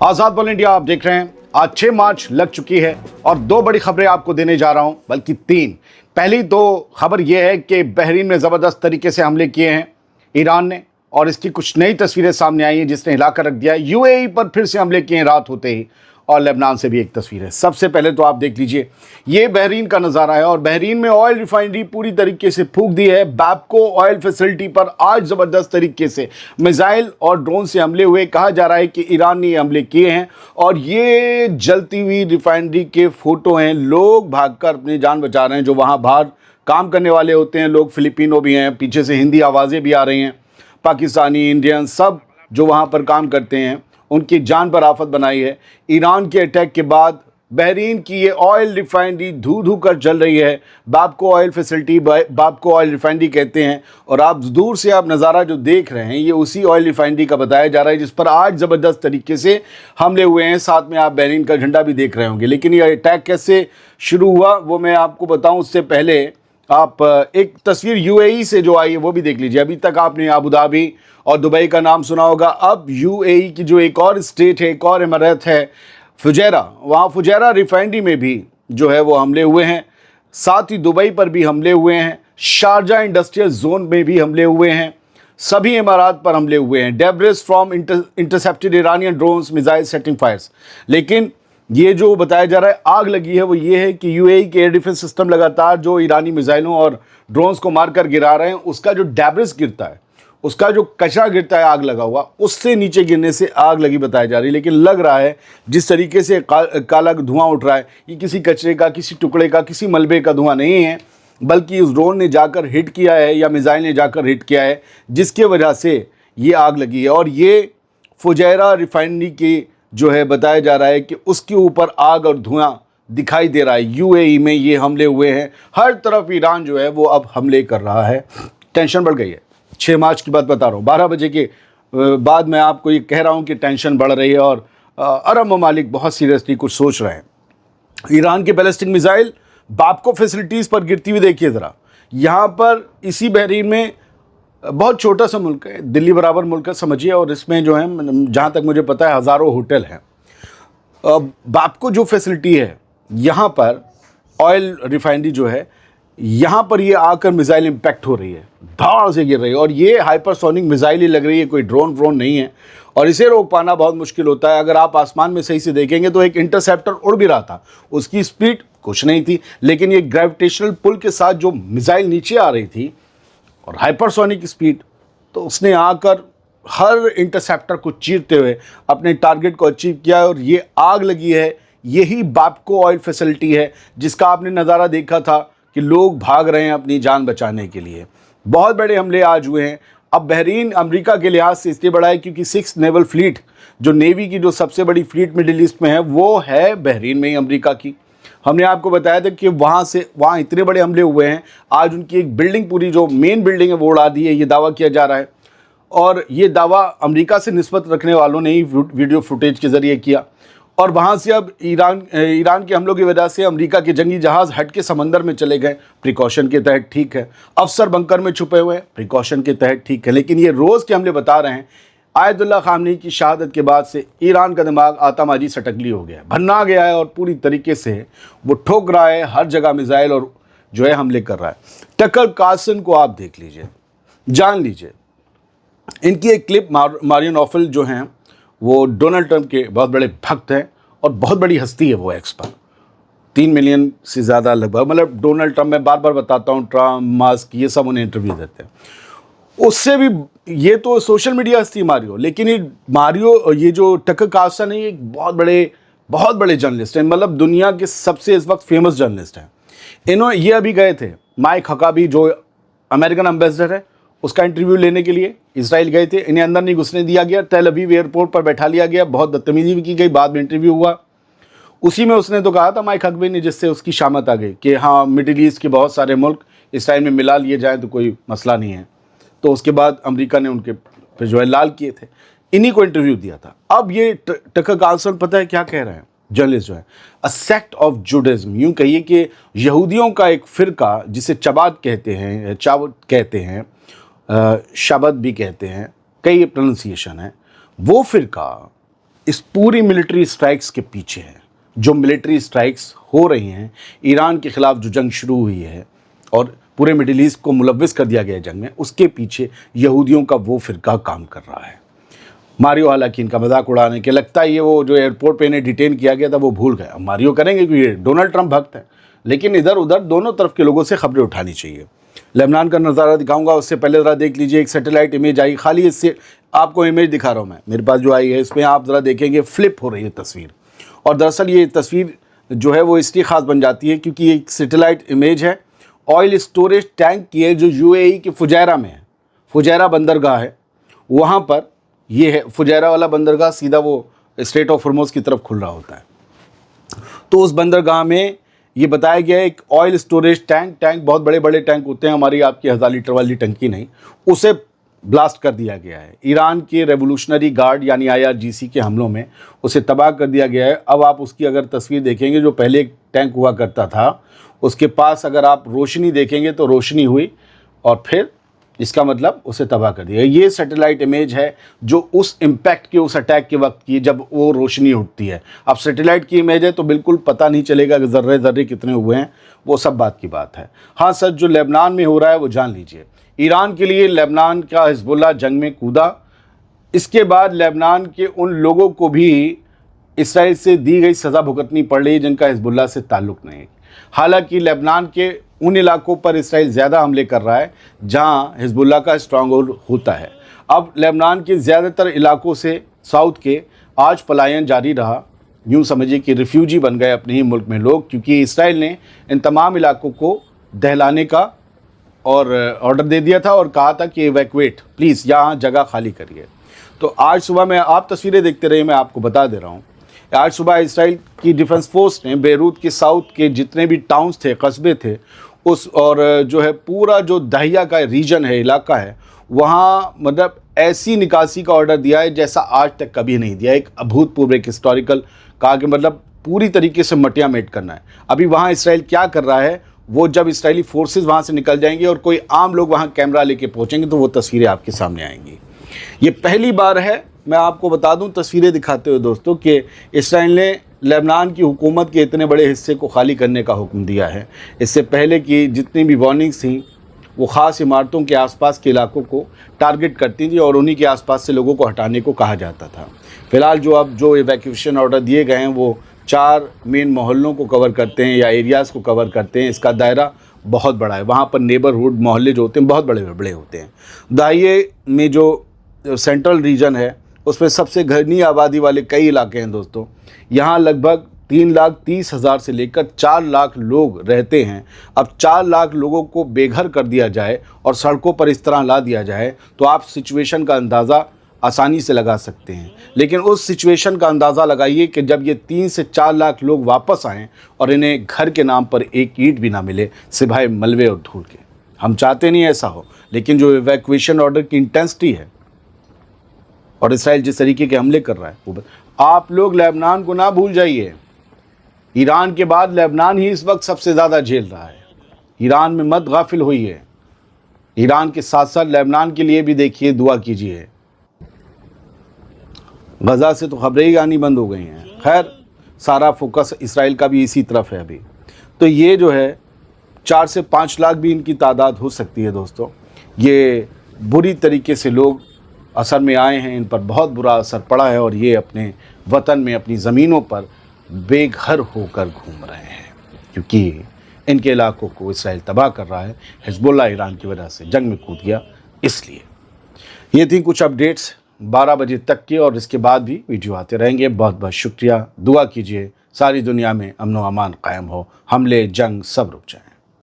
आजाद बोल इंडिया आप देख रहे हैं। आज 6 मार्च लग चुकी है और दो बड़ी खबरें आपको देने जा रहा हूं, बल्कि तीन। पहली दो खबर यह है कि बहरीन में ज़बरदस्त तरीके से हमले किए हैं ईरान ने, और इसकी कुछ नई तस्वीरें सामने आई हैं जिसने हिला कर रख दिया है। यूएई पर फिर से हमले किए हैं रात होते ही, और लेबनान से भी एक तस्वीर है। सबसे पहले तो आप देख लीजिए, ये बहरीन का नज़ारा है, और बहरीन में ऑयल रिफाइनरी पूरी तरीके से फूंक दी है। बैपको ऑयल फैसिलिटी पर आज ज़बरदस्त तरीके से मिसाइल और ड्रोन से हमले हुए। कहा जा रहा है कि ईरान ने ये हमले किए हैं, और ये जलती हुई रिफाइनरी के फ़ोटो हैं। लोग भागकर अपनी जान बचा रहे हैं, जो वहाँ बाहर काम करने वाले होते हैं लोग। फिलिपिनो भी हैं, पीछे से हिंदी आवाज़ें भी आ रही हैं, पाकिस्तानी, इंडियन, सब जो वहाँ पर काम करते हैं उनकी जान पर आफत बनाई है। ईरान के अटैक के बाद बहरीन की ये ऑयल रिफाइनरी धू धू कर जल रही है। बैपको ऑयल फैसिलिटी, बैपको ऑयल रिफाइनरी कहते हैं। और आप दूर से आप नज़ारा जो देख रहे हैं, ये उसी ऑयल रिफाइनरी का बताया जा रहा है जिस पर आज ज़बरदस्त तरीके से हमले हुए हैं। साथ में आप बहरीन का झंडा भी देख रहे होंगे। लेकिन ये अटैक कैसे शुरू हुआ वो मैं आपको बताऊं, उससे पहले आप एक तस्वीर यूएई से जो आई है वो भी देख लीजिए। अभी तक आपने अबू धाबी और दुबई का नाम सुना होगा। अब यूएई की जो एक और स्टेट है, एक और इमारत है फुजैरा, वहाँ फुजैरा रिफाइनरी में भी जो है वो हमले हुए हैं। साथ ही दुबई पर भी हमले हुए हैं, शारजा इंडस्ट्रियल जोन में भी हमले हुए हैं, सभी इमारात पर हमले हुए हैं। Debris from intercepted Iranian drones missile setting fires. लेकिन ये जो बताया जा रहा है आग लगी है वो ये है कि यूएई के एयर डिफेंस सिस्टम लगातार जो ईरानी मिसाइलों और ड्रोन्स को मारकर गिरा रहे हैं, उसका जो डेब्रिस गिरता है, उसका जो कचरा गिरता है आग लगा हुआ, उससे नीचे गिरने से आग लगी बताई जा रही है। लेकिन लग रहा है जिस तरीके से काला धुआं उठ रहा है, ये किसी कचरे का, किसी टुकड़े का, किसी मलबे का धुआं नहीं है, बल्कि उस ड्रोन ने जाकर हिट किया है या मिसाइल ने जाकर हिट किया है, जिसके वजह से ये आग लगी है। और ये फुजैरा रिफाइनरी की जो है बताया जा रहा है कि उसके ऊपर आग और धुआं दिखाई दे रहा है। यूएई में ये हमले हुए हैं, हर तरफ ईरान जो है वो अब हमले कर रहा है। टेंशन बढ़ गई है। 6 मार्च की बात बता रहा हूँ, 12 बजे के बाद मैं आपको ये कह रहा हूँ कि टेंशन बढ़ रही है, और अरब ममालिक बहुत सीरियसली कुछ सोच रहे हैं। ईरान के बैलिस्टिक मिसाइल बैपको फैसिलिटीज़ पर गिरती हुई देखिए ज़रा। यहाँ पर इसी बहरीन में बहुत छोटा सा मुल्क है, दिल्ली बराबर मुल्क है समझिए, और इसमें जो है जहाँ तक मुझे पता है हज़ारों होटल हैं। बैपको जो फैसिलिटी है, यहाँ पर ऑयल रिफाइनरी जो है, यहाँ पर ये आकर मिसाइल इम्पैक्ट हो रही है, धाड़ से गिर रही है, और ये हाइपरसोनिक मिसाइल ही लग रही है, कोई ड्रोन नहीं है। और इसे रोक पाना बहुत मुश्किल होता है। अगर आप आसमान में सही से देखेंगे तो एक इंटरसेप्टर उड़ भी रहा था, उसकी स्पीड कुछ नहीं थी, लेकिन ये ग्रेविटेशनल पुल के साथ जो मिसाइल नीचे आ रही थी और हाइपरसोनिक स्पीड, तो उसने आकर हर इंटरसेप्टर को चीरते हुए अपने टारगेट को अचीव किया। और ये आग लगी है, यही बैपको ऑयल फैसिलिटी है जिसका आपने नज़ारा देखा था कि लोग भाग रहे हैं अपनी जान बचाने के लिए। बहुत बड़े हमले आज हुए हैं। अब बहरीन अमेरिका के लिहाज से इसलिए बड़ा है क्योंकि 6 नेवल फ्लीट, जो नेवी की जो सबसे बड़ी फ्लीट मिडिल ईस्ट में है, वो है बहरीन में ही अमेरिका की। हमने आपको बताया था कि वहाँ इतने बड़े हमले हुए हैं, आज उनकी एक बिल्डिंग, पूरी जो मेन बिल्डिंग है वो उड़ा दी है, ये दावा किया जा रहा है। और ये दावा अमेरिका से निस्बत रखने वालों ने ही वीडियो फुटेज के ज़रिए किया। और वहाँ से अब ईरान के हमलों की वजह से अमेरिका के जंगी जहाज़ हट के समंदर में चले गए, प्रिकॉशन के तहत ठीक है। अफसर बंकर में छुपे हुए हैं, प्रिकॉशन के तहत ठीक है। लेकिन ये रोज़ के हमले बता रहे हैं, आयतुल्लाह खामनी की शहादत के बाद से ईरान का दिमाग आतामाजी सटकली हो गया है, भन्ना गया है, और पूरी तरीके से वो ठोक रहा है हर जगह मिसाइल और जो है हमले कर रहा है। टकर कार्सन को आप देख लीजिए, जान लीजिए। इनकी एक क्लिप, मारियन ऑफल जो हैं वो डोनाल्ड ट्रंप के बहुत बड़े भक्त हैं और बहुत बड़ी हस्ती है वो एक्स पर, 3 मिलियन से ज़्यादा लगभग। मतलब डोनाल्ड ट्रंप, मैं बार बार बताता हूँ, ट्रंप, मस्क, ये सब उन्हें इंटरव्यू देते हैं। उससे भी ये तो सोशल मीडिया हस्ती मारियो, लेकिन ये जो टकर कार्सन है, ये एक बहुत बड़े जर्नलिस्ट हैं। मतलब दुनिया के सबसे इस वक्त फेमस जर्नलिस्ट हैं। ये अभी गए थे, माइक हकाबी जो अमेरिकन एम्बेसडर है, उसका इंटरव्यू लेने के लिए इसराइल गए थे। इन्हें अंदर नहीं घुसने दिया गया, तेल अवीव एयरपोर्ट पर बैठा लिया गया, बहुत बदतमीजी भी की गई। बाद में इंटरव्यू हुआ, उसी में उसने तो कहा था माइक हकबी ने, जिससे उसकी शामत आ गई कि हाँ, मिडिल ईस्ट के बहुत सारे मुल्क इसराइल में मिला लिए जाएँ तो कोई मसला नहीं है। तो उसके बाद अमेरिका ने उनके फिर जो है लाल किए थे, इन्हीं को इंटरव्यू दिया था। अब ये टकर कार्सन पता है क्या कह रहे हैं जर्नलिस्ट जो है, अ सेक्ट ऑफ जुडाइज्म, यूँ कहिए कि यहूदियों का एक फ़िरका जिसे चबाद कहते हैं, चावत कहते हैं, शबद भी कहते हैं, कई प्रोनाउंसिएशन है, वो फ़िरका इस पूरी मिलिट्री स्ट्राइक्स के पीछे है। जो मिलिट्री स्ट्राइक्स हो रही हैं, ईरान के ख़िलाफ़ जो जंग शुरू हुई है और पूरे मिडिल ईस्ट को मुलव्विस कर दिया गया जंग में, उसके पीछे यहूदियों का वो फ़िरका काम कर रहा है। मारियो हालांकि इनका मजाक उड़ाने के लगता है ये वो जो एयरपोर्ट पे इन्हें डिटेन किया गया था वो भूल गए। अब मारियो करेंगे क्योंकि ये डोनाल्ड ट्रंप भक्त है, लेकिन इधर उधर दोनों तरफ के लोगों से खबरें उठानी चाहिए। लेबनान का नज़ारा दिखाऊंगा, उससे पहले ज़रा देख लीजिए, एक सैटेलाइट इमेज आई, खाली इससे आपको इमेज दिखा रहा हूँ मैं, मेरे पास जो आई है इसमें आप ज़रा देखेंगे फ्लिप हो रही है तस्वीर। और दरअसल ये तस्वीर जो है वो इसलिए ख़ास बन जाती है क्योंकि एक सैटेलाइट इमेज है ऑयल स्टोरेज टैंक की है जो यूएई के फुजैरा में है। फुजैरा बंदरगाह है, वहाँ पर ये है। फुजैरा वाला बंदरगाह सीधा वो स्ट्रेट ऑफ हॉर्मुज़ की तरफ खुल रहा होता है। तो उस बंदरगाह में ये बताया गया है एक ऑयल स्टोरेज टैंक बहुत बड़े बड़े टैंक होते हैं, हमारी आपकी 1000 लीटर वाली टंकी नहीं, उसे ब्लास्ट कर दिया गया है। ईरान के रेवोल्यूशनरी गार्ड यानी IRGC के हमलों में उसे तबाह कर दिया गया है। अब आप उसकी अगर तस्वीर देखेंगे, जो पहले एक टैंक हुआ करता था उसके पास अगर आप रोशनी देखेंगे तो रोशनी हुई और फिर इसका मतलब उसे तबाह कर दिया। ये सैटेलाइट इमेज है जो उस इम्पैक्ट के, उस अटैक के वक्त की, जब वो रोशनी उठती है। अब सैटेलाइट की इमेज है तो बिल्कुल पता नहीं चलेगा कि ज़र्रे ज़र्रे कितने हुए हैं, वो सब बात की बात है। हाँ सच जो लेबनान में हो रहा है वो जान लीजिए। ईरान के लिए लेबनान का हिजबुल्लाह जंग में कूदा, इसके बाद लेबनान के उन लोगों को भी इसराइल से दी गई सज़ा भुगतनी पड़ रही है जिनका हिजबुल्लाह से ताल्लुक़ नहीं है। हालांकि लेबनान के उन इलाकों पर इसराइल ज़्यादा हमले कर रहा है जहां हिजबुल्लाह का स्ट्रांग होल्ड होता है। अब लेबनान के ज़्यादातर इलाकों से साउथ के आज पलायन जारी रहा। यूँ समझिए कि रिफ्यूजी बन गए अपने ही मुल्क में लोग, क्योंकि इसराइल ने इन तमाम इलाकों को दहलाने का और ऑर्डर दे दिया था और कहा था कि इवैक्यूएट प्लीज़, यहाँ जगह खाली करिए। तो आज सुबह में आप तस्वीरें देखते रहिए, मैं आपको बता दे रहा हूँ। आज सुबह इसराइल की डिफेंस फोर्स ने बेरूत के साउथ के जितने भी टाउन्स थे, कस्बे थे, उस और जो है पूरा जो दहिया का रीजन है, इलाका है, वहाँ मतलब ऐसी निकासी का ऑर्डर दिया है जैसा आज तक कभी नहीं दिया। एक अभूतपूर्व, एक हिस्टोरिकल, कहा कि मतलब पूरी तरीके से मटिया मेट करना है। अभी वहाँ इसराइल क्या कर रहा है, वो जब इसराइली फोर्सेस वहाँ से निकल जाएंगे और कोई आम लोग वहाँ कैमरा लेके पहुँचेंगे तो वो तस्वीरें आपके सामने आएंगी। ये पहली बार है, मैं आपको बता दूं तस्वीरें दिखाते हुए दोस्तों, कि इसराइल ने लेबनान की हुकूमत के इतने बड़े हिस्से को खाली करने का हुक्म दिया है। इससे पहले की जितनी भी वार्निंग्स थी वो ख़ास इमारतों के आसपास के इलाकों को टारगेट करती थी और उन्हीं के आसपास से लोगों को हटाने को कहा जाता था। फ़िलहाल जो इवैक्यूएशन ऑर्डर दिए गए हैं वो 4 मेन मोहल्लों को कवर करते हैं या एरियाज़ को कवर करते हैं। इसका दायरा बहुत बड़ा है। वहाँ पर नेबरहुड मोहल्ले जो होते हैं बहुत बड़े बड़े होते हैं। दाहिए में जो सेंट्रल रीजन है उसमें सबसे घनी आबादी वाले कई इलाके हैं दोस्तों। यहाँ लगभग 3,30,000 से लेकर 4 लाख लोग रहते हैं। अब 4 लाख लोगों को बेघर कर दिया जाए और सड़कों पर इस तरह ला दिया जाए तो आप सिचुएशन का अंदाज़ा आसानी से लगा सकते हैं। लेकिन उस सिचुएशन का अंदाज़ा लगाइए कि जब ये 3 से 4 लाख लोग वापस आएँ और इन्हें घर के नाम पर एक ईंट भी ना मिले सिवाय मलबे और धूल के। हम चाहते नहीं ऐसा हो, लेकिन जो इवैक्यूएशन ऑर्डर की इंटेंसिटी है और इसराइल जिस तरीके के हमले कर रहा है वो, आप लोग लेबनान को ना भूल जाइए। ईरान के बाद लेबनान ही इस वक्त सबसे ज़्यादा झेल रहा है। ईरान में मत गाफिल होइए। ईरान के साथ साथ लेबनान के लिए भी देखिए, दुआ कीजिए। गज़ा से तो खबरें ही आनी बंद हो गई हैं। खैर, सारा फोकस इसराइल का भी इसी तरफ है अभी। तो ये जो है 4 से 5 लाख भी इनकी तादाद हो सकती है दोस्तों। ये बुरी तरीके से लोग असर में आए हैं, इन पर बहुत बुरा असर पड़ा है और ये अपने वतन में, अपनी ज़मीनों पर बेघर होकर घूम रहे हैं क्योंकि इनके इलाकों को इसराइल तबाह कर रहा है। हिजबुल्लाह ईरान की वजह से जंग में कूद गया। इसलिए ये थी कुछ अपडेट्स 12 बजे तक की, और इसके बाद भी वीडियो आते रहेंगे। बहुत बहुत शुक्रिया। दुआ कीजिए सारी दुनिया में अमन व अमान कायम हो, हमले जंग सब रुक जाए।